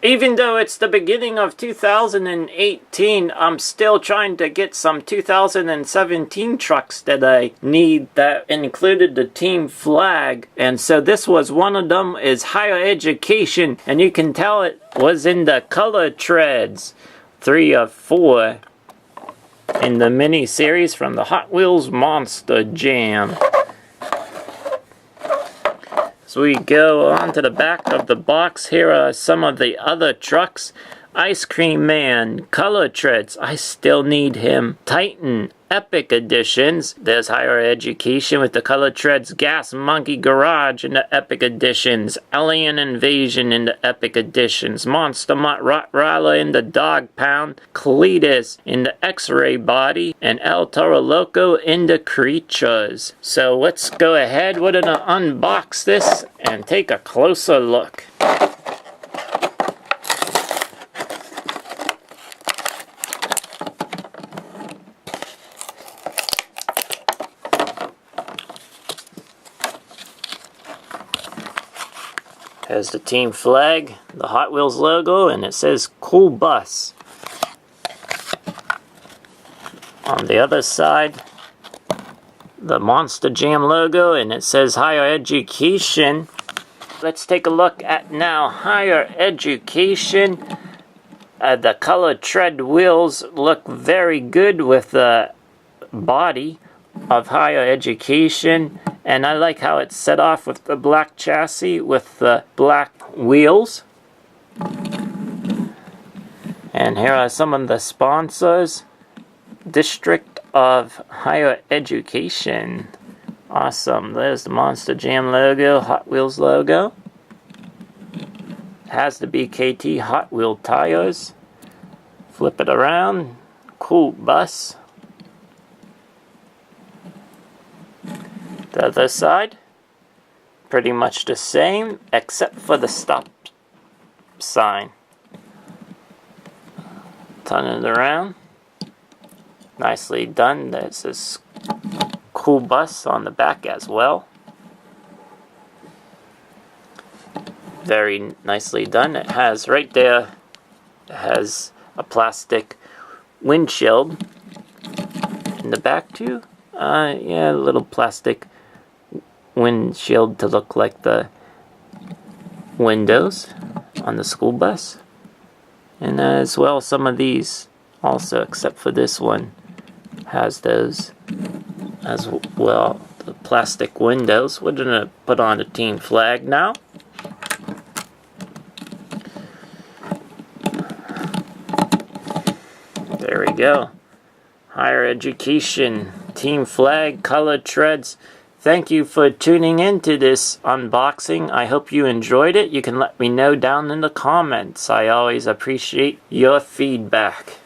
Even though it's the beginning of 2018, I'm still trying to get some 2017 trucks that I need that included the team flag. And so this was one of them, is Higher Education. And you can tell it was in the color treads. 3 of 4 in the mini series from the Hot Wheels Monster Jam. So we go on to the back of the box. Here are some of the other trucks. Ice Cream Man, Color Treads, I still need him. Titan, Epic Editions. There's Higher Education with the Color Treads. Gas Monkey Garage in the Epic Editions. Alien Invasion in the Epic Editions. Monster Mutt Rottweiler in the Dog Pound. Cletus in the X-Ray Body. And El Toro Loco in the Creatures. So let's go ahead. We're gonna unbox this and take a closer look. Has the team flag, the Hot Wheels logo, and it says Cool Bus. On the other side, the Monster Jam logo, and it says Higher Education. Let's take a look at now Higher Education. The color tread wheels look very good with the body of Higher Education. And I like how it's set off with the black chassis with the black wheels. And here are some of the sponsors. District of Higher Education. Awesome. There's the Monster Jam logo, Hot Wheels logo. Has the BKT Hot Wheel tires. Flip it around. Cool Bus. The other side, pretty much the same, except for the stop sign. Turn it around. Nicely done. There's this Cool Bus on the back as well. Very nicely done. It has right there, it has a plastic windshield in the back too. Yeah, a little plastic windshield to look like the windows on the school bus. And as well, some of these also, except for this one, has those as well, the plastic windows. We're gonna put on the team flag now. There we go. Higher Education, team flag, color treads. Thank you for tuning in to this unboxing. I hope you enjoyed it. You can let me know down in the comments. I always appreciate your feedback.